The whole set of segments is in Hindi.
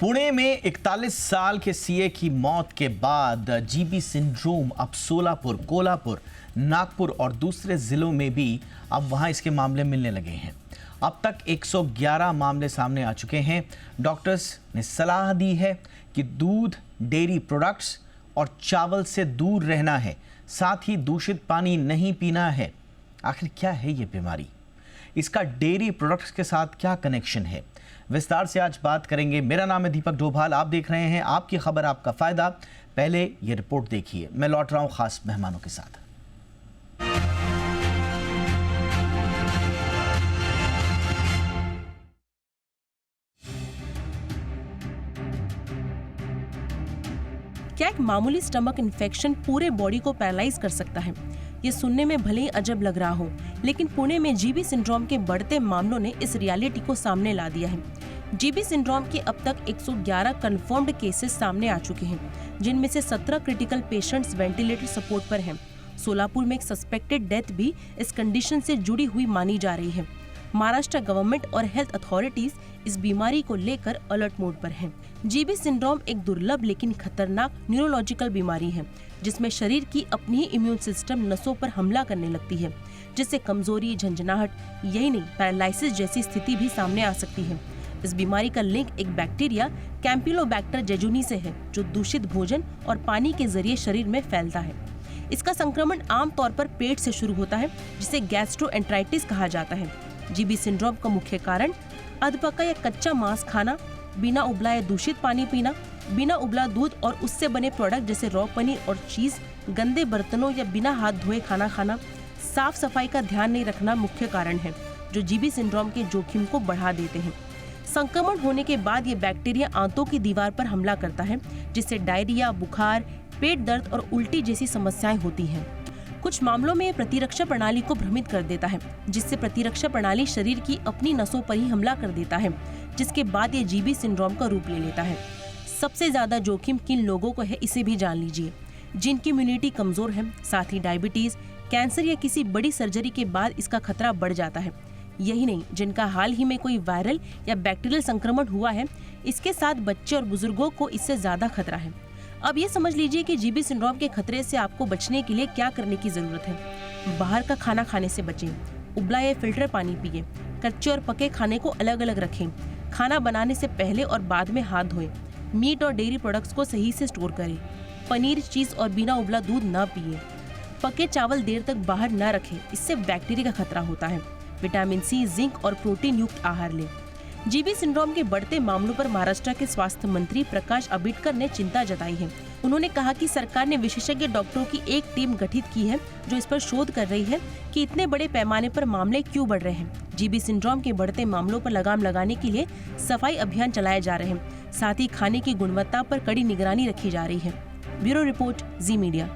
पुणे में 41 साल के सीए की मौत के बाद जीबी सिंड्रोम अब सोलापुर, कोल्हापुर, नागपुर और दूसरे जिलों में भी अब वहां इसके मामले मिलने लगे हैं। अब तक 111 मामले सामने आ चुके हैं। डॉक्टर्स ने सलाह दी है कि दूध, डेयरी प्रोडक्ट्स और चावल से दूर रहना है, साथ ही दूषित पानी नहीं पीना है। आखिर क्या है ये बीमारी? इसका डेयरी प्रोडक्ट्स के साथ क्या कनेक्शन है? विस्तार से आज बात करेंगे। मेरा नाम है दीपक डोभाल, आप देख रहे हैं आपकी खबर आपका फायदा। पहले ये रिपोर्ट देखिए, मैं लौट रहा हूं खास मेहमानों के साथ। क्या एक मामूली स्टमक इन्फेक्शन पूरे बॉडी को पैरालाइज कर सकता है? ये सुनने में भले ही अजब लग रहा हो, लेकिन पुणे में जीबी सिंड्रोम के बढ़ते मामलों ने इस रियलिटी को सामने ला दिया है। जीबी सिंड्रोम के अब तक 111 कंफर्म्ड केसेस सामने आ चुके हैं, जिनमें से 17 क्रिटिकल पेशेंट्स वेंटिलेटर सपोर्ट पर हैं। सोलापुर में एक सस्पेक्टेड डेथ भी इस कंडीशन से जुड़ी हुई मानी जा रही है। महाराष्ट्र गवर्नमेंट और हेल्थ अथॉरिटीज इस बीमारी को लेकर अलर्ट मोड पर हैं। जीबी सिंड्रोम एक दुर्लभ लेकिन खतरनाक न्यूरोलॉजिकल बीमारी है, जिसमें शरीर की अपनी ही इम्यून सिस्टम नसों पर हमला करने लगती है, जिससे कमजोरी, झंझनाहट, यही नहीं पैरालिसिस जैसी स्थिति भी सामने आ सकती है। इस बीमारी का लिंक एक बैक्टीरिया कैंपिलोबैक्टर जेजुनी से है, जो दूषित भोजन और पानी के जरिए शरीर में फैलता है। इसका संक्रमण आमतौर पर पेट से शुरू होता है, जिसे गैस्ट्रोएंटेराइटिस कहा जाता है। जीबी सिंड्रोम का मुख्य कारण अधपका या कच्चा मांस खाना, बिना उबला या दूषित पानी पीना, बिना उबला दूध और उससे बने प्रोडक्ट जैसे रॉ पनीर और चीज, गंदे बर्तनों या बिना हाथ धोए खाना खाना, साफ सफाई का ध्यान नहीं रखना मुख्य कारण है, जो जीबी सिंड्रोम के जोखिम को बढ़ा देते हैं। संक्रमण होने के बाद ये बैक्टीरिया आंतों की दीवार पर हमला करता है, जिससे डायरिया, बुखार, पेट दर्द और उल्टी जैसी समस्याएं होती हैं। कुछ मामलों में प्रतिरक्षा प्रणाली को भ्रमित कर देता है, जिससे प्रतिरक्षा प्रणाली शरीर की अपनी नसों पर ही हमला कर देता है, जिसके बाद ये जीबी सिंड्रोम का रूप ले लेता है। सबसे ज्यादा जोखिम किन लोगों को है, इसे भी जान लीजिए। जिनकी इम्यूनिटी कमजोर है, साथ ही डायबिटीज, कैंसर या किसी बड़ी सर्जरी के बाद इसका खतरा बढ़ जाता है। यही नहीं, जिनका हाल ही में कोई वायरल या बैक्टीरियल संक्रमण हुआ है, इसके साथ बच्चे और बुजुर्गों को इससे ज्यादा खतरा है। अब ये समझ लीजिए कि जीबी सिंड्रोम के खतरे से आपको बचने के लिए क्या करने की जरूरत है। बाहर का खाना खाने से बचें, उबला या फिल्टर पानी पिए, कच्चे और पके खाने को अलग अलग रखें, खाना बनाने से पहले और बाद में हाथ धोएं, मीट और डेयरी प्रोडक्ट्स को सही से स्टोर करें, पनीर, चीज और बिना उबला दूध न पिए, पके चावल देर तक बाहर न रखें, इससे बैक्टीरिया का खतरा होता है। विटामिन सी, जिंक और प्रोटीन युक्त आहार लें। जीबी सिंड्रोम के बढ़ते मामलों पर महाराष्ट्र के स्वास्थ्य मंत्री प्रकाश आंबेडकर ने चिंता जताई है। उन्होंने कहा कि सरकार ने विशेषज्ञ डॉक्टरों की एक टीम गठित की है, जो इस पर शोध कर रही है कि इतने बड़े पैमाने पर मामले क्यों बढ़ रहे हैं। जीबी सिंड्रोम के बढ़ते मामलों पर लगाम लगाने के लिए सफाई अभियान चलाए जा रहे हैं, साथ ही खाने की गुणवत्ता पर कड़ी निगरानी रखी जा रही है। ब्यूरो रिपोर्ट, जी मीडिया।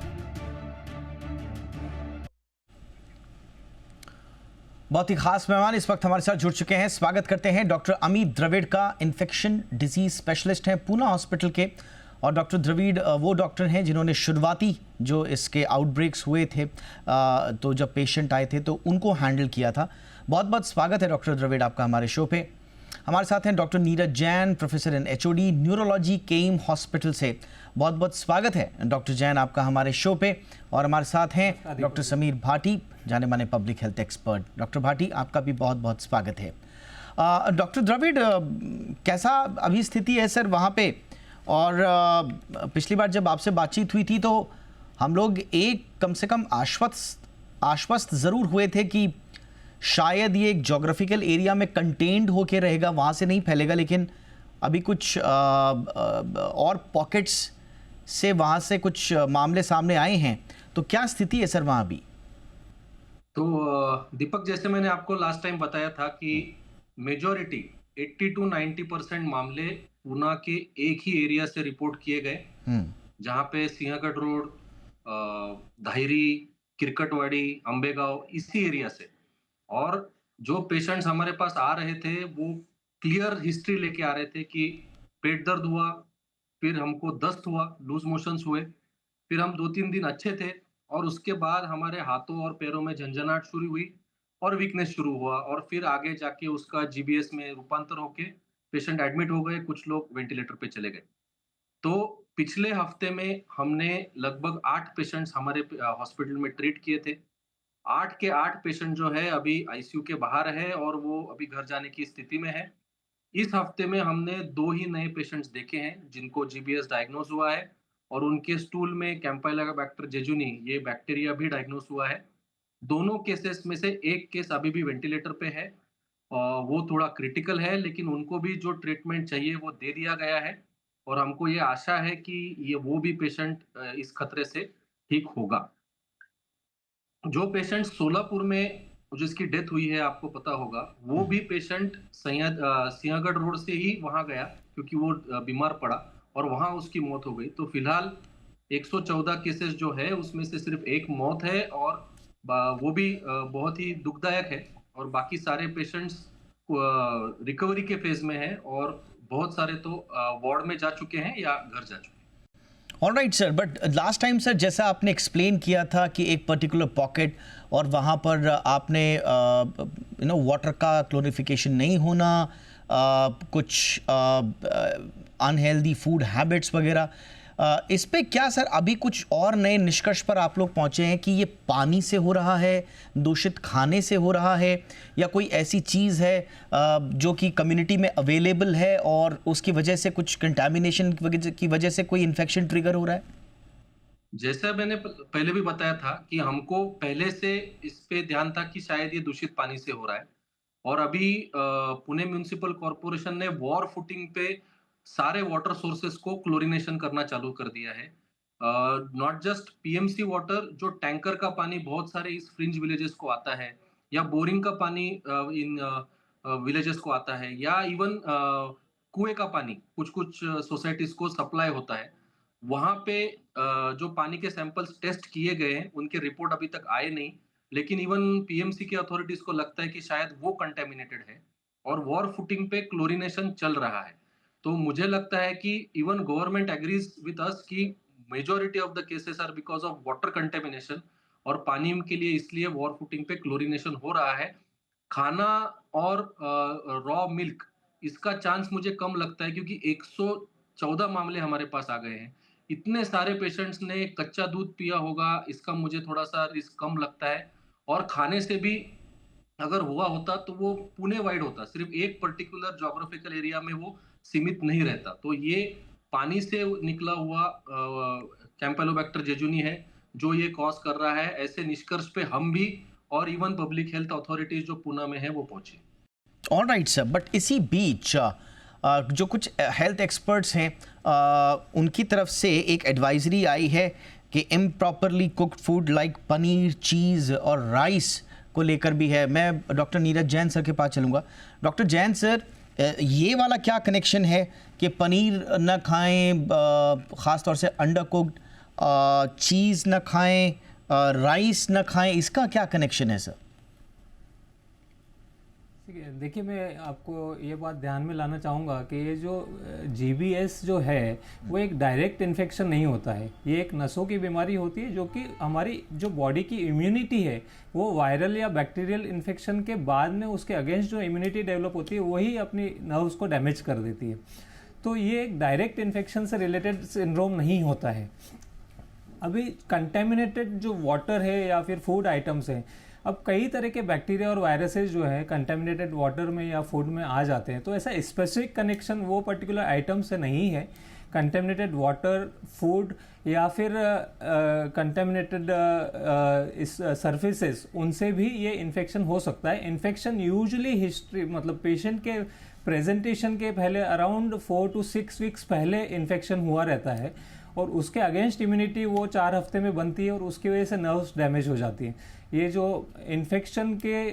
बहुत ही खास मेहमान इस वक्त हमारे साथ जुड़ चुके हैं। स्वागत करते हैं डॉक्टर अमित द्रविड़ का, इन्फेक्शन डिजीज स्पेशलिस्ट हैं पूना हॉस्पिटल के। और डॉक्टर द्रविड़ वो डॉक्टर हैं जिन्होंने शुरुआती जो इसके आउटब्रेक्स हुए थे, तो जब पेशेंट आए थे तो उनको हैंडल किया था। बहुत बहुत स्वागत है डॉक्टर द्रविड़ आपका हमारे शो पे। हमारे साथ हैं doctor Neeraj Jain, professor in HOD neurology, came hospital से। बहुत बहुत स्वागत है डॉक्टर जैन आपका हमारे शो पे। और हमारे साथ हैं डॉक्टर समीर भाटी, जाने माने public health expert. Doctor Bhati, आपका भी बहुत बहुत स्वागत है। डॉक्टर द्रविड़, कैसा अभी स्थिति है सर वहाँ पे? और पिछली बार जब आपसे बातचीत हुई थी तो हम लोग एक कम से कम आश्वस्त ज़रूर हुए थे कि शायद ये एक जोग्राफिकल एरिया में कंटेन्ड होके रहेगा, वहाँ से नहीं फैलेगा, लेकिन अभी कुछ और पॉकेट्स से वहाँ से कुछ मामले सामने आए हैं। तो क्या स्थिति है सर वहाँ अभी? तो दीपक, जैसे मैंने आपको लास्ट टाइम बताया था कि मेजॉरिटी 80 to 90% मामले पूना के एक ही एरिया से रिपोर्ट किए गए, जहाँ पे सिंहगढ़ रोड, धायरी, किरकटवाड़ी, अंबेगांव, इसी एरिया से। और जो पेशेंट्स हमारे पास आ रहे थे वो क्लियर हिस्ट्री लेके आ रहे थे कि पेट दर्द हुआ, फिर हमको दस्त हुआ, लूज मोशंस हुए, फिर हम 2-3 दिन अच्छे थे और उसके बाद हमारे हाथों और पैरों में झंझनाहट शुरू हुई और वीकनेस शुरू हुआ और फिर आगे जाके उसका जीबीएस में रूपांतर होके पेशेंट एडमिट हो गए, कुछ लोग वेंटिलेटर पे चले गए। तो पिछले हफ्ते में हमने लगभग 8 पेशेंट्स हमारे हॉस्पिटल में ट्रीट किए थे। 8 के 8 पेशेंट जो है अभी आईसीयू के बाहर है और वो अभी घर जाने की स्थिति में है। इस हफ्ते में हमने 2 ही नए पेशेंट्स देखे हैं जिनको जीबीएस डायग्नोज हुआ है और उनके स्टूल में कैम्पाइलोबैक्टर जेजुनी ये बैक्टीरिया भी डायग्नोज हुआ है। दोनों केसेस में से एक केस अभी भी वेंटिलेटर पे है। वो थोड़ा क्रिटिकल है लेकिन उनको भी जो ट्रीटमेंट चाहिए वो दे दिया गया है और हमको ये आशा है कि ये वो भी पेशेंट इस खतरे से ठीक होगा। जो पेशेंट सोलापुर में जिसकी डेथ हुई है आपको पता होगा, वो भी पेशेंट सिंहगढ़ रोड से ही वहाँ गया क्योंकि वो बीमार पड़ा और वहाँ उसकी मौत हो गई। तो फिलहाल 114 केसेस जो है उसमें से सिर्फ एक मौत है और वो भी बहुत ही दुखदायक है और बाकी सारे पेशेंट्स रिकवरी के फेज में है और बहुत सारे तो वार्ड में जा चुके हैं या घर जा चुके हैं। Alright sir, but last time sir जैसा आपने एक्सप्लेन किया था कि एक पर्टिकुलर पॉकेट और वहाँ पर आपने वाटर का क्लोरिफिकेशन नहीं होना, कुछ अनहेल्दी फूड हैबिट्स वगैरह, इस पे क्या सर अभी कुछ और नए निष्कर्ष पर आप लोग पहुँचे हैं कि ये पानी से हो रहा है, दूषित खाने से हो रहा है, या कोई ऐसी चीज़ है जो कि कम्युनिटी में अवेलेबल है और उसकी वजह से कुछ कंटामिनेशन की वजह से कोई इन्फेक्शन ट्रिगर हो रहा है? जैसा मैंने पहले भी बताया था कि हमको पहले से इस पे ध्यान था कि शायद ये दूषित पानी से हो रहा है और अभी पुणे म्युनिसिपल कॉर्पोरेशन ने वॉर फुटिंग पे सारे वाटर सोर्सेस को क्लोरिनेशन करना चालू कर दिया है। नॉट जस्ट पीएमसी वाटर, जो टैंकर का पानी बहुत सारे इस फ्रिंज विलेजेस को आता है या बोरिंग का पानी इन विलेजेस को आता है या इवन कुएं का पानी कुछ सोसाइटीज को सप्लाई होता है। वहां पे जो पानी के सैंपल्स टेस्ट किए गए हैं उनके रिपोर्ट अभी तक आए नहीं, लेकिन इवन पीएमसी के अथॉरिटीज को लगता है कि शायद वो कंटेमिनेटेड है और वॉर फुटिंग पे क्लोरिनेशन चल रहा है। तो मुझे लगता है कि even government agrees with us कि majority of the cases are because of water contamination और पानी के लिए इसलिए वॉर फुटिंग पे क्लोरिनेशन हो रहा है। खाना और रॉ मिल्क इसका चांस मुझे कम लगता है क्योंकि 114 मामले हमारे पास आ गए हैं। इतने सारे पेशेंट्स ने कच्चा दूध पिया होगा, इसका मुझे थोड़ा सा रिस्क कम लगता है और खाने से भी अगर हुआ होता तो वो पुणे वाइड होता, सिर्फ एक पर्टिकुलर ज्योग्राफिकल एरिया में वो सीमित नहीं रहता। तो ये पानी से निकला हुआ कैम्पेलोबैक्टर जेजुनी है जो ये कॉज कर रहा है। ऐसे निष्कर्ष पे हम भी और इवन पब्लिक हेल्थ अथॉरिटीज जो पुणे में है वो पहुंची। ऑलराइट सर, बट इसी बीच जो कुछ हेल्थ एक्सपर्ट्स हैं उनकी तरफ से एक एडवाइजरी आई है कि improperly cooked food like paneer, cheese और राइस को लेकर भी है। मैं डॉक्टर नीरज जैन सर के पास चलूँगा। डॉक्टर जैन सर, ये वाला क्या कनेक्शन है कि पनीर न खाएं, ख़ास तौर से अंडर कुक्ड, चीज़ न खाएं, राइस न खाएं, इसका क्या कनेक्शन है सर? देखिए, मैं आपको ये बात ध्यान में लाना चाहूँगा कि ये जो जीबीएस जो है वो एक डायरेक्ट इन्फेक्शन नहीं होता है। ये एक नसों की बीमारी होती है जो कि हमारी जो बॉडी की इम्यूनिटी है वो वायरल या बैक्टीरियल इन्फेक्शन के बाद में उसके अगेंस्ट जो इम्यूनिटी डेवलप होती है वही अपनी नर्व्स को डैमेज कर देती है। तो ये एक डायरेक्ट इन्फेक्शन से रिलेटेड सिंड्रोम नहीं होता है। अभी कंटेमिनेटेड जो वाटर है या फिर फूड आइटम्स हैं, अब कई तरह के बैक्टीरिया और वायरसेस जो है कंटेमिनेटेड वाटर में या फूड में आ जाते हैं। तो ऐसा स्पेसिफिक कनेक्शन वो पर्टिकुलर आइटम से नहीं है। कंटेमिनेटेड वाटर, फूड या फिर कंटेमिनेटेड सर्फेसेस, उनसे भी ये इन्फेक्शन हो सकता है। इन्फेक्शन यूजुअली हिस्ट्री मतलब पेशेंट के प्रेजेंटेशन के पहले अराउंड 4 to 6 वीक्स पहले इन्फेक्शन हुआ रहता है और उसके अगेंस्ट इम्यूनिटी वो 4 हफ्ते में बनती है और उसकी वजह से नर्व्स डैमेज हो जाती हैं। ये जो इन्फेक्शन के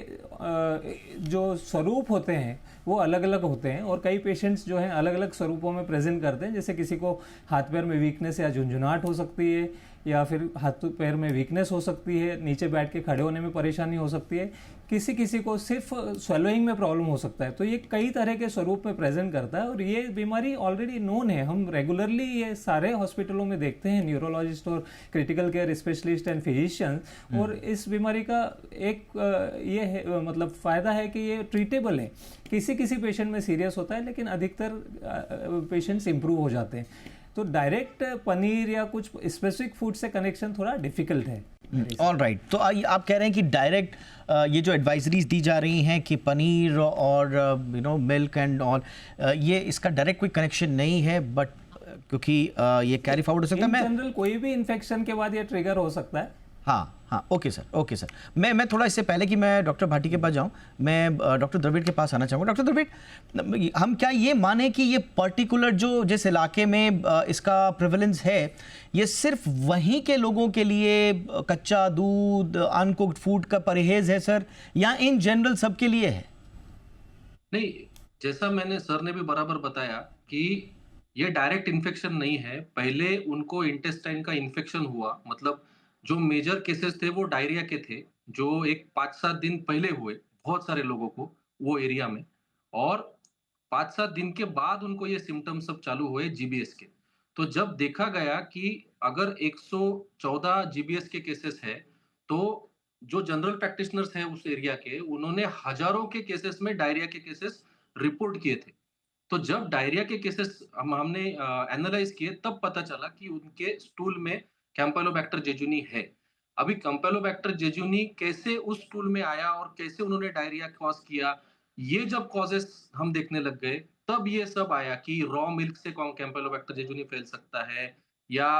जो स्वरूप होते हैं वो अलग अलग होते हैं और कई पेशेंट्स जो हैं अलग अलग स्वरूपों में प्रेजेंट करते हैं। जैसे किसी को हाथ पैर में वीकनेस या झुंझुनाहट हो सकती है या फिर हाथ पैर में वीकनेस हो सकती है, नीचे बैठ के खड़े होने में परेशानी हो सकती है, किसी को सिर्फ स्वेलोइंग में प्रॉब्लम हो सकता है। तो ये कई तरह के स्वरूप में प्रेजेंट करता है और ये बीमारी ऑलरेडी नोन है। हम रेगुलरली ये सारे हॉस्पिटलों में देखते हैं, न्यूरोलॉजिस्ट और critical care specialist and physicians. और इस बीमारी बीमारी का एक ये है, मतलब फ़ायदा है कि ये ट्रीटेबल है। किसी किसी पेशेंट में सीरियस होता है, लेकिन अधिकतर पेशेंट्स इम्प्रूव हो जाते हैं। तो डायरेक्ट पनीर या कुछ स्पेसिफिक फूड से कनेक्शन थोड़ा डिफिकल्ट है। ऑल राइट, तो आप कह रहे हैं कि डायरेक्ट ये जो एडवाइजरीज दी जा रही हैं कि पनीर और मिल्क एंड ऑल, ये इसका डायरेक्ट कोई कनेक्शन नहीं है, बट क्योंकि ये कैरी फॉरवर्ड हो सकता है। इन जनरल कोई भी इन्फेक्शन के बाद ये ट्रिगर हो सकता है। हाँ, ओके सर। मैं थोड़ा इससे पहले कि मैं डॉक्टर भाटी के पास जाऊं, मैं डॉक्टर द्रविड़ के पास आना चाहूँगा। डॉक्टर द्रविड़, हम क्या ये माने कि ये पर्टिकुलर जो जिस इलाके में इसका प्रेवलेंस है, ये सिर्फ वहीं के लोगों के लिए कच्चा दूध, अनकुक्ड फूड का परहेज है सर, या इन जनरल सबके लिए है? नहीं, जैसा मैंने सर ने भी बराबर बताया कि ये डायरेक्ट इन्फेक्शन नहीं है। पहले उनको इंटेस्टाइन का इन्फेक्शन हुआ, मतलब जो मेजर केसेस थे वो डायरिया के थे, जो एक 5-7 दिन पहले हुए बहुत सारे लोगों को वो एरिया में, और 5-7 दिन के बाद उनको ये सिम्टम्स सब चालू हुए जीबीएस के। तो जब देखा गया कि अगर 114 जीबीएस के केसेस है, तो जो जनरल प्रैक्टिशनर्स हैं उस एरिया के, उन्होंने हजारों के केसेस में डायरिया के केसेस रिपोर्ट किए थे। तो जब डायरिया के केसेस हमने एनालाइज किए, तब पता चला कि उनके स्टूल में कैंपेलोबैक्टर जेजुनी है। अभी कैंपेलोबैक्टर जेजुनी कैसे उस स्टूल में आया और कैसे उन्होंने डायरिया कॉज किया, ये जब कॉजेस हम देखने लग गए, तब ये सब आया कि रॉ मिल्क से कैंपेलोबैक्टर जेजुनी फैल सकता है, या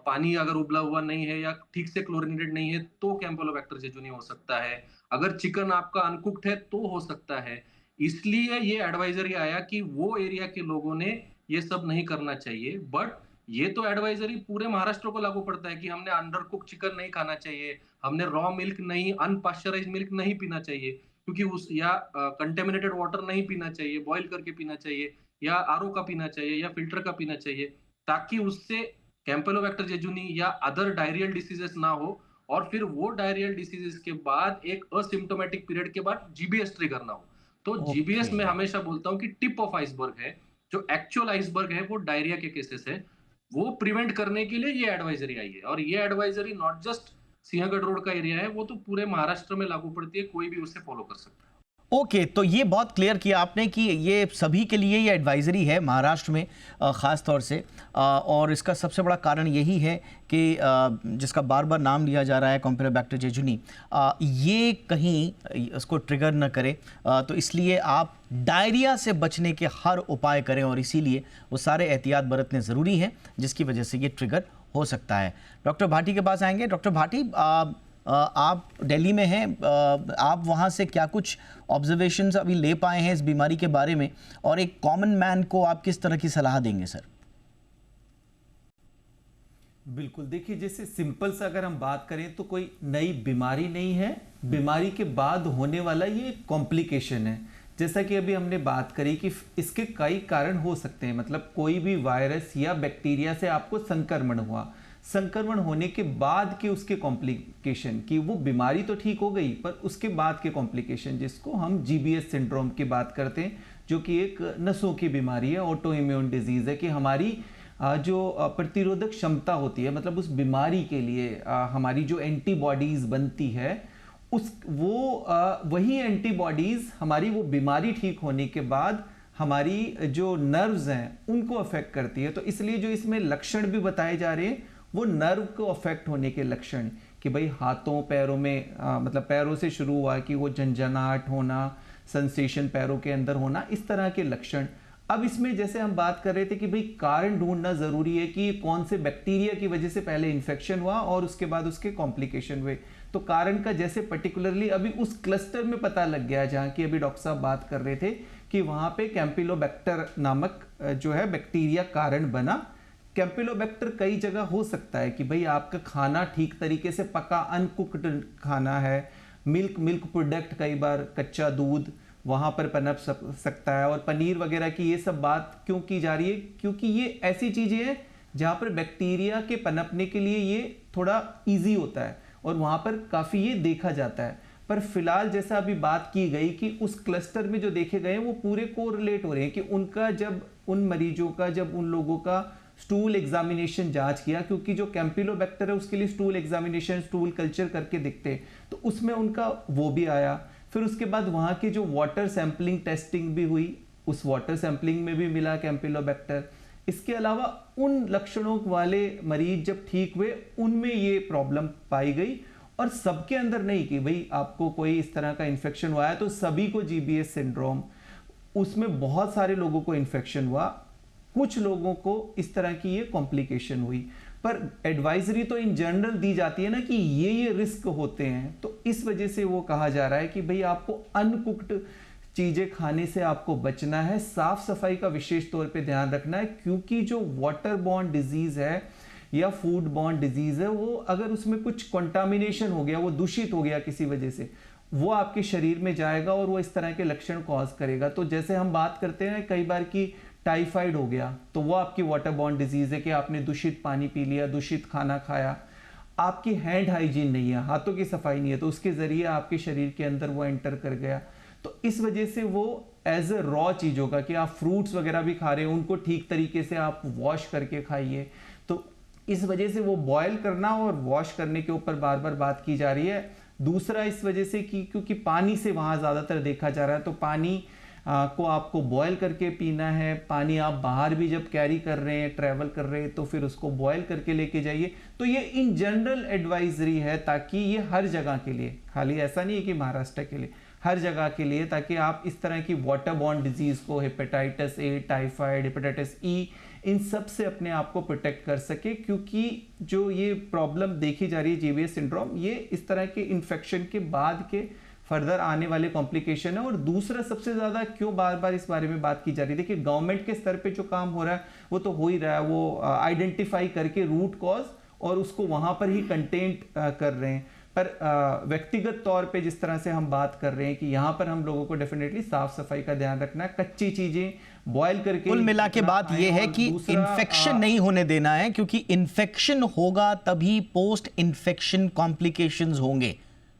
पानी अगर उबला हुआ नहीं है या ठीक से क्लोरिनेटेड नहीं है तो कैंपेलोबैक्टर जेजुनी हो सकता है, अगर चिकन आपका अनकुक्ड है तो हो सकता है। इसलिए ये एडवाइजरी आया कि वो एरिया के लोगों ने ये सब नहीं करना चाहिए। बट ये तो एडवाइजरी पूरे महाराष्ट्र को लागू पड़ता है कि हमने अंडर कुक चिकन नहीं खाना चाहिए, हमने रॉ मिल्क नहीं, अनपास्चराइज्ड मिल्क नहीं पीना चाहिए, क्योंकि उस या कंटेमिनेटेड वाटर नहीं पीना चाहिए, बॉईल करके पीना चाहिए, या आरओ का पीना चाहिए, या फिल्टर का पीना चाहिए, ताकि उससे कैंपेलोबैक्टर जेजुनी या अदर डायरियल डिसीजेस ना हो, और फिर वो डायरियल डिसीजेस के बाद एक असिम्प्टोमेटिक पीरियड के बाद जीबीएस ट्रिगर ना हो। तो जीबीएस में हमेशा बोलता हूँ कि टिप ऑफ आइसबर्ग है, जो एक्चुअल आइसबर्ग है वो डायरिया के केसेस है। वो प्रिवेंट करने के लिए ये एडवाइजरी आई है, और ये advisory not just Sinhagad road का एरिया है, वो तो पूरे महाराष्ट्र में लागू पड़ती है, कोई भी उसे फॉलो कर सकता है। ओके, तो ये बहुत क्लियर किया आपने कि ये सभी के लिए ये एडवाइजरी है महाराष्ट्र में ख़ास तौर से, और इसका सबसे बड़ा कारण यही है कि जिसका बार बार नाम लिया जा रहा है कैंपेलोबैक्टर जेजुनी, ये कहीं उसको ट्रिगर न करे, तो इसलिए आप डायरिया से बचने के हर उपाय करें, और इसीलिए वो सारे एहतियात बरतने ज़रूरी हैं जिसकी वजह से ये ट्रिगर हो सकता है। डॉक्टर भाटी के पास आएंगे। डॉक्टर भाटी, आप दिल्ली में हैं, आप वहाँ से क्या कुछ ऑब्जर्वेशंस अभी ले पाए हैं इस बीमारी के बारे में, और एक कॉमन मैन को आप किस तरह की सलाह देंगे सर? बिल्कुल, देखिए जैसे सिंपल से अगर हम बात करें तो कोई नई बीमारी नहीं है, बीमारी के बाद होने वाला ये कॉम्प्लिकेशन है। जैसा कि अभी हमने बात करी कि इसके कई कारण हो सकते हैं, मतलब कोई भी वायरस या बैक्टीरिया से आपको संक्रमण हुआ, संक्रमण होने के बाद के उसके कॉम्प्लिकेशन, कि वो बीमारी तो ठीक हो गई पर उसके बाद के कॉम्प्लिकेशन, जिसको हम जीबीएस सिंड्रोम की बात करते हैं, जो कि एक नसों की बीमारी है, ऑटो इम्यून डिजीज है, कि हमारी जो प्रतिरोधक क्षमता होती है, मतलब उस बीमारी के लिए हमारी जो एंटीबॉडीज बनती है, वही एंटीबॉडीज हमारी वो बीमारी ठीक होने के बाद हमारी जो नर्व्स हैं उनको अफेक्ट करती है। तो इसलिए जो इसमें लक्षण भी बताए जा रहे हैं वो नर्व को अफेक्ट होने के लक्षण, कि भाई हाथों पैरों में मतलब पैरों से शुरू हुआ कि वो झंझनाहट होना, सेंसेशन पैरों के अंदर होना, इस तरह के लक्षण। अब इसमें जैसे हम बात कर रहे थे कि भाई कारण ढूंढना जरूरी है कि कौन से बैक्टीरिया की वजह से पहले इन्फेक्शन हुआ और उसके बाद उसके कॉम्प्लिकेशन हुए। तो कारण का जैसे पर्टिकुलरली अभी उस क्लस्टर में पता लग गया जहाँ की अभी डॉक्टर साहब बात कर रहे थे कि वहाँ पे कैंपिलोबैक्टर नामक जो है बैक्टीरिया कारण बना। कैंपिलोबैक्टर कई जगह हो सकता है कि भाई आपका खाना ठीक तरीके से पका अनकुक्ड खाना है, मिल्क प्रोडक्ट, कई बार कच्चा दूध वहाँ पर पनप सकता है। और पनीर वगैरह की ये सब बात क्यों की जा रही है, क्योंकि ये ऐसी चीज़ें हैं जहाँ पर बैक्टीरिया के पनपने के लिए ये थोड़ा ईजी होता है और वहाँ पर काफ़ी ये देखा जाता है। पर फिलहाल जैसा अभी बात की गई कि उस क्लस्टर में जो देखे गए हैं वो पूरे कोरिलेट हो रहे हैं कि उनका जब उन मरीजों का, जब उन लोगों का स्टूल एग्जामिनेशन जांच किया, क्योंकि जो कैंपिलोबैक्टर है उसके लिए स्टूल एग्जामिनेशन, स्टूल कल्चर करके दिखते, तो उसमें उनका वो भी आया। फिर उसके बाद वहाँ की जो वाटर सैंपलिंग टेस्टिंग भी हुई, उस वाटर सैंपलिंग में भी मिला कैंपिलोबैक्टर। इसके अलावा उन लक्षणों वाले मरीज जब ठीक हुए उनमें ये प्रॉब्लम पाई गई, और सबके अंदर नहीं कि भाई आपको कोई इस तरह का इन्फेक्शन हुआ है तो सभी को जीबीएस सिंड्रोम, उसमें बहुत सारे लोगों को इन्फेक्शन हुआ, कुछ लोगों को इस तरह की ये कॉम्प्लिकेशन हुई। पर एडवाइजरी तो इन जनरल दी जाती है ना कि ये रिस्क होते हैं, तो इस वजह से वो कहा जा रहा है कि भाई आपको अनकुक्ड चीजें खाने से आपको बचना है, साफ सफाई का विशेष तौर पे ध्यान रखना है, क्योंकि जो वाटर बॉर्न डिजीज है या फूड बॉर्न डिजीज है, वो अगर उसमें कुछ कंटामिनेशन हो गया, वो दूषित हो गया किसी वजह से, वो आपके शरीर में जाएगा और वो इस तरह के लक्षण कॉज करेगा। तो जैसे हम बात करते हैं कई बार की टाइफाइड हो गया, तो वो आपकी वाटर बॉर्न डिजीज है कि आपने दूषित पानी पी लिया, दूषित खाना खाया, आपकी हैंड हाइजीन नहीं है, हाथों की सफाई नहीं है, तो उसके जरिए आपके शरीर के अंदर वो एंटर कर गया। तो इस वजह से वो एज ए रॉ चीज होगा कि आप फ्रूट्स वगैरह भी खा रहे हैं, उनको ठीक तरीके से आप वॉश करके खाइए। तो इस वजह से वो बॉयल करना और वॉश करने के ऊपर बार बार बात की जा रही है। दूसरा इस वजह से कि क्योंकि पानी से वहाँ ज़्यादातर देखा जा रहा है, तो पानी को आपको बॉयल करके पीना है। पानी आप बाहर भी जब कैरी कर रहे हैं, ट्रैवल कर रहे हैं, तो फिर उसको बॉयल करके लेके जाइए। तो ये इन जनरल एडवाइजरी है, ताकि ये हर जगह के लिए, खाली ऐसा नहीं है कि महाराष्ट्र के लिए, हर जगह के लिए, ताकि आप इस तरह की वाटर बॉर्न डिजीज को, hepatitis A, typhoid, hepatitis E, इन सब से अपने आप को प्रोटेक्ट कर सके। क्योंकि जो ये प्रॉब्लम देखी जा रही है जीबीएस सिंड्रोम, ये इस तरह के इन्फेक्शन के बाद के फर्दर आने वाले कॉम्प्लिकेशन है। और दूसरा सबसे ज्यादा क्यों बार बार इस बारे में बात की जा रही है, देखिए गवर्नमेंट के स्तर पे जो काम हो रहा है वो तो हो ही रहा है, वो आइडेंटिफाई करके रूट कॉज और उसको वहां पर ही कंटेंट कर रहे हैं। पर व्यक्तिगत तौर पे जिस तरह से हम बात कर रहे हैं कि यहाँ पर हम लोगों को डेफिनेटली साफ सफाई का ध्यान रखना है, कच्ची चीजें बॉयल करके, कुल मिला के बात यह है कि इन्फेक्शन नहीं होने देना है, क्योंकि इन्फेक्शन होगा तभी पोस्ट इन्फेक्शन कॉम्प्लिकेशंस होंगे।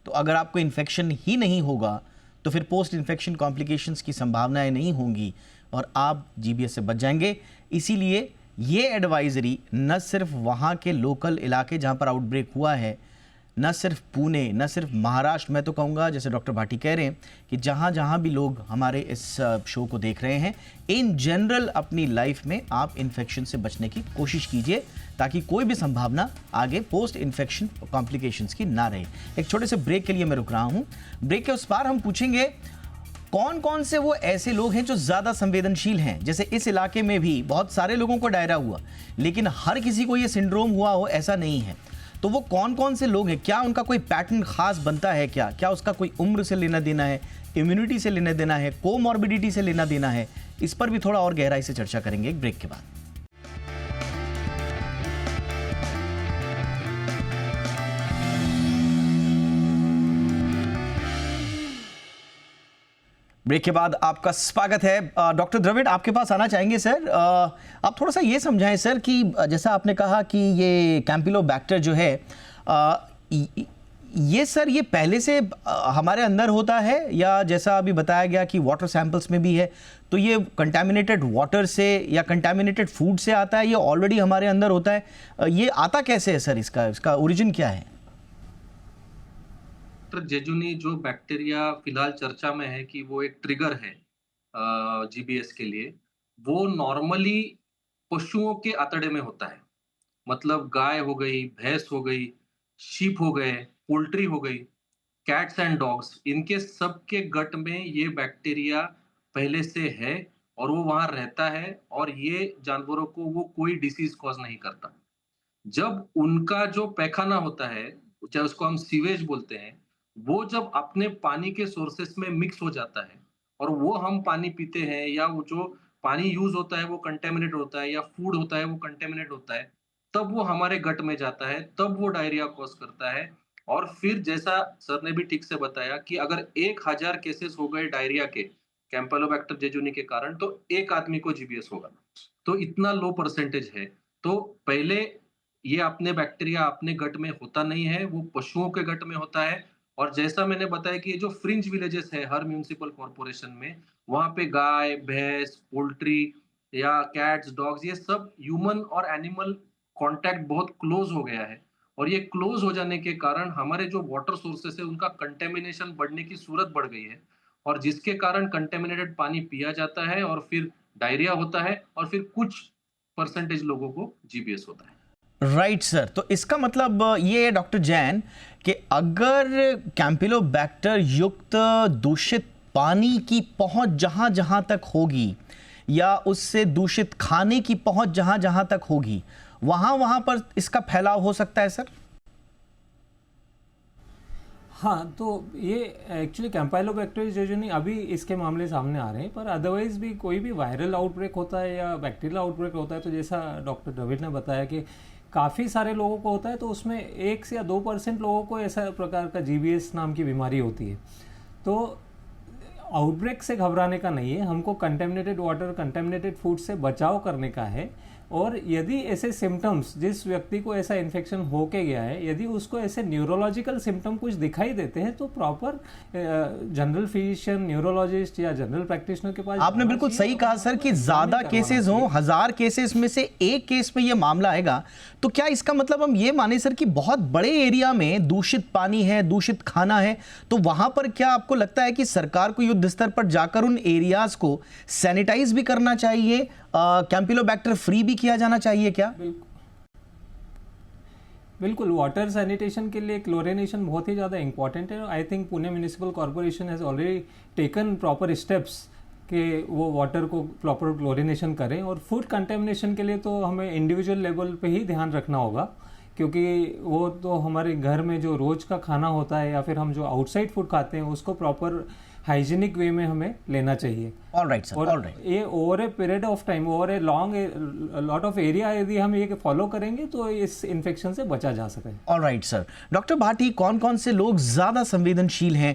तो अगर आपको इन्फेक्शन ही नहीं होगा तो फिर पोस्ट इन्फेक्शन कॉम्प्लिकेशंस की संभावनाएं नहीं होंगी और आप जीबीएस से बच जाएंगे। इसीलिए ये एडवाइजरी न सिर्फ वहाँ के लोकल इलाके जहाँ पर आउटब्रेक हुआ है, न सिर्फ पुणे, न सिर्फ महाराष्ट्र, मैं तो कहूँगा जैसे डॉक्टर भाटी कह रहे हैं कि जहाँ जहाँ भी लोग हमारे इस शो को देख रहे हैं, इन जनरल अपनी लाइफ में आप इन्फेक्शन से बचने की कोशिश कीजिए, ताकि कोई भी संभावना आगे पोस्ट इन्फेक्शन कॉम्प्लिकेशंस की ना रहे। एक छोटे से ब्रेक के लिए मैं रुक रहा हूँ। ब्रेक के उस पार हम पूछेंगे कौन कौन से वो ऐसे लोग हैं जो ज़्यादा संवेदनशील हैं। जैसे इस इलाके में भी बहुत सारे लोगों को डायरिया हुआ, लेकिन हर किसी को ये सिंड्रोम हुआ हो ऐसा नहीं है। तो वो कौन कौन से लोग हैं, क्या उनका कोई पैटर्न खास बनता है, क्या उसका कोई उम्र से लेना देना है, इम्यूनिटी से लेना देना है, कोमॉर्बिडिटी से लेना देना है, इस पर भी थोड़ा और गहराई से चर्चा करेंगे एक ब्रेक के बाद। ब्रेक के बाद आपका स्वागत है। डॉक्टर द्रविड़, आपके पास आना चाहेंगे सर। आप थोड़ा सा ये समझाएं सर कि जैसा आपने कहा कि ये कैंपिलोबैक्टर जो है, ये सर ये पहले से हमारे अंदर होता है, या जैसा अभी बताया गया कि वाटर सैंपल्स में भी है, तो ये कंटामिनेटेड वाटर से या कंटामिनेटेड फूड से आता है, ये ऑलरेडी हमारे अंदर होता है, ये आता कैसे है सर, इसका ओरिजिन क्या है? जेजुनी जो बैक्टीरिया फिलहाल चर्चा में है कि वो एक ट्रिगर है जीबीएस के लिए, वो नॉर्मली पशुओं के आतड़े में होता है। मतलब गाय हो गई, भैंस हो गई, शीप हो गए, पोल्ट्री हो गई, कैट्स एंड डॉग्स, इनके सबके गट में ये बैक्टीरिया पहले से है और वो वहां रहता है, और ये जानवरों को वो कोई डिसीज कॉज नहीं करता। जब उनका जो पैखाना होता है, चाहे उसको हम सीवेज बोलते हैं, वो जब अपने पानी के सोर्सेस में मिक्स हो जाता है और वो हम पानी पीते हैं, या वो जो पानी यूज होता है वो कंटेमिनेट होता है, या फूड होता है वो कंटेमिनेट होता है, तब वो हमारे गट में जाता है, तब वो डायरिया कॉज करता है। और फिर जैसा सर ने भी ठीक से बताया कि अगर 1000 केसेस हो गए डायरिया के कैंपेलोबैक्टर जेजुनी के कारण, तो एक आदमी को जीबीएस होगा। तो इतना लो परसेंटेज है। तो पहले ये अपने बैक्टीरिया अपने गट में होता नहीं है, वो पशुओं के गट में होता है। और जैसा मैंने बताया कि ये जो फ्रिंज विलेजेस है हर म्युनिसिपल कॉर्पोरेशन में, वहां पे गाय, भैंस, पोल्ट्री या कैट्स, डॉग्स, ये सब ह्यूमन और एनिमल कांटेक्ट बहुत क्लोज हो गया है, और ये क्लोज हो जाने के कारण हमारे जो वाटर सोर्सेस है उनका कंटेमिनेशन बढ़ने की सूरत बढ़ गई है, और जिसके कारण कंटेमिनेटेड पानी पिया जाता है और फिर डायरिया होता है, और फिर कुछ परसेंटेज लोगों को जीबीएस होता है। राइट सर, तो इसका मतलब ये है डॉक्टर जैन कि अगर कैंपिलोबैक्टर युक्त दूषित पानी की पहुंच जहां जहां तक होगी या उससे दूषित खाने की पहुंच जहां जहां तक होगी, वहां वहां पर इसका फैलाव हो सकता है सर? हाँ, तो ये एक्चुअली कैंपाइलोबैक्टर जेजुनी अभी इसके मामले सामने आ रहे हैं, पर अदरवाइज भी कोई भी वायरल आउटब्रेक होता है या बैक्टीरियल आउटब्रेक होता है, तो जैसा डॉक्टर द्रविड़ ने बताया कि काफ़ी सारे लोगों को होता है, तो उसमें 1 से 2% लोगों को ऐसा प्रकार का जीबीएस नाम की बीमारी होती है। तो आउटब्रेक से घबराने का नहीं है, हमको कंटेमिनेटेड वाटर, कंटेमिनेटेड फूड से बचाव करने का है। और यदि ऐसे सिम्टम्स, जिस व्यक्ति को ऐसा इन्फेक्शन होके गया है, यदि उसको ऐसे न्यूरोलॉजिकल सिम्टम कुछ दिखाई देते हैं, तो प्रॉपर जनरल फिजिशियन, न्यूरोलॉजिस्ट या जनरल प्रैक्टिशनर के पास। आपने बिल्कुल सही कहा सर कि ज्यादा केसेस हो, 1000 केसेस में से एक केस में ये मामला आएगा, तो क्या इसका मतलब हम ये माने सर कि बहुत बड़े एरिया में दूषित पानी है, दूषित खाना है, तो वहां पर क्या आपको लगता है कि सरकार को युद्ध स्तर पर जाकर उन एरियाज को सैनिटाइज भी करना चाहिए, कैंपिलोबैक्टर फ्री भी किया जाना चाहिए क्या? बिल्कुल, वाटर सैनिटेशन के लिए क्लोरिनेशन बहुत ही ज़्यादा इंपॉर्टेंट है। I think Pune municipal corporation has already taken proper steps कि वो वाटर को प्रॉपर क्लोरिनेशन करें। और फूड कंटेमिनेशन के लिए तो हमें इंडिविजुअल लेवल पे ही ध्यान रखना होगा, क्योंकि वो तो हमारे घर में जो रोज का खाना होता है या फिर हम जो आउटसाइड फूड खाते हैं उसको प्रॉपर हाइजीनिक वे में हमें लेना चाहिए। ऑलराइट सर, और ऑलराइट। ये over a period of time, over a long lot of area यदि हम ये फॉलो करेंगे तो इस इन्फेक्शन से बचा जा सके। Alright sir. डॉक्टर भाटी, कौन कौन से लोग ज़्यादा संवेदनशील हैं?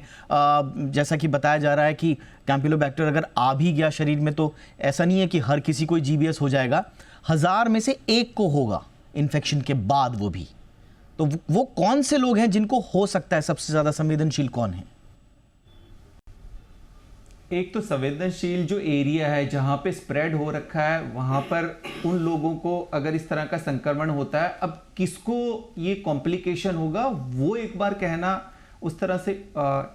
जैसा कि बताया जा रहा है कि कैंपिलोबैक्टर अगर आ भी गया शरीर में तो ऐसा नहीं है कि हर किसी को जीबीएस हो जाएगा, 1000 में से एक को होगा इन्फेक्शन के बाद, वो भी। तो वो कौन से लोग हैं जिनको हो सकता है? सबसे ज़्यादा संवेदनशील कौन है? एक तो संवेदनशील जो एरिया है जहां पे स्प्रेड हो रखा है, वहां पर उन लोगों को अगर इस तरह का संक्रमण होता है, अब किसको ये कॉम्प्लिकेशन होगा वो एक बार कहना उस तरह से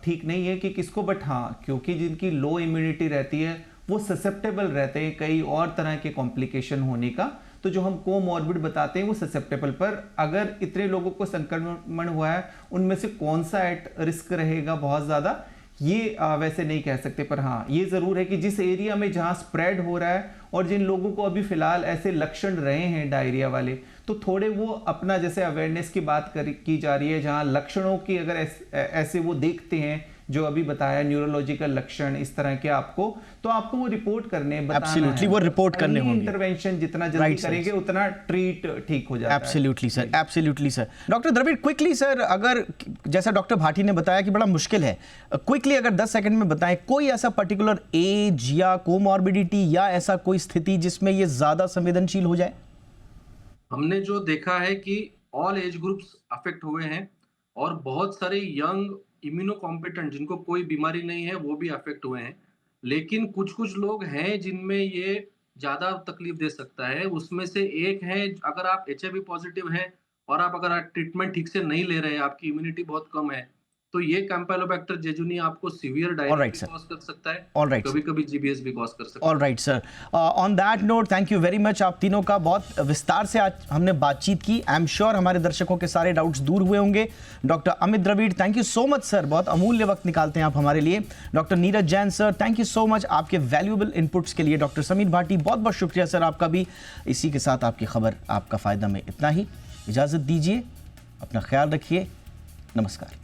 ठीक नहीं है कि किसको, बट हाँ, क्योंकि जिनकी लो इम्यूनिटी रहती है वो ससेप्टेबल रहते हैं कई और तरह के कॉम्प्लिकेशन होने का। तो जो हम कोमॉर्बिड बताते हैं वो ससेप्टेबल, पर अगर इतने लोगों को संक्रमण हुआ है उनमें से कौन सा एट रिस्क रहेगा बहुत ज़्यादा, ये वैसे नहीं कह सकते। पर हाँ, ये ज़रूर है कि जिस एरिया में जहाँ स्प्रेड हो रहा है और जिन लोगों को अभी फ़िलहाल ऐसे लक्षण रहे हैं डायरिया वाले, तो थोड़े वो अपना, जैसे अवेयरनेस की बात की जा रही है, जहाँ लक्षणों की अगर ऐसे वो देखते हैं जो अभी बताया न्यूरोलॉजिकल लक्षण इस तरह के आपको, तो आपको वो रिपोर्ट करने, एब्सोल्युटली वो रिपोर्ट करने होंगे। इंटरवेंशन जितना जल्दी करेंगे उतना ट्रीट ठीक हो जाता है। Absolutely sir, absolutely sir. Doctor Dravid, quickly sir, अगर जैसा डॉक्टर भाटी ने बताया कि बड़ा मुश्किल है, क्विकली अगर 10 सेकंड में बताएं कोई ऐसा पर्टिकुलर एज या कोमॉर्बिडिटी या ऐसा कोई स्थिति जिसमें ये ज्यादा संवेदनशील हो जाए? हमने जो देखा है कि ऑल एज ग्रुप्स अफेक्ट हुए हैं, और बहुत सारे यंग इम्यूनो कॉम्पिटेंट जिनको कोई बीमारी नहीं है वो भी अफेक्ट हुए हैं। लेकिन कुछ कुछ लोग हैं जिनमें ये ज्यादा तकलीफ दे सकता है। उसमें से एक है, अगर आप HIV पॉजिटिव हैं और आप अगर ट्रीटमेंट ठीक से नहीं ले रहे हैं, आपकी इम्यूनिटी बहुत कम है, तो ये कैंपिलोबैक्टर जेजुनी आपको सीवियर डायरिया भी कॉज कर सकता है, कभी-कभी जीबीएस भी कॉज कर सकता है। Alright sir, on that note thank you very much. आप तीनों का बहुत विस्तार से आज हमने बातचीत की। आई एम श्योर हमारे दर्शकों के सारे डाउट्स दूर हुए होंगे। Doctor Amit Dravid, thank you so much sir, बहुत अमूल्य वक्त निकालते हैं आप हमारे लिए। Doctor Neeraj Jain sir, thank you so much आपके वैल्यूएबल इनपुट्स के लिए। डॉक्टर समीर भाटी, बहुत बहुत शुक्रिया सर आपका भी। इसी के साथ आपकी खबर आपका फायदा में इतना ही। इजाजत दीजिए, अपना ख्याल रखिए, नमस्कार।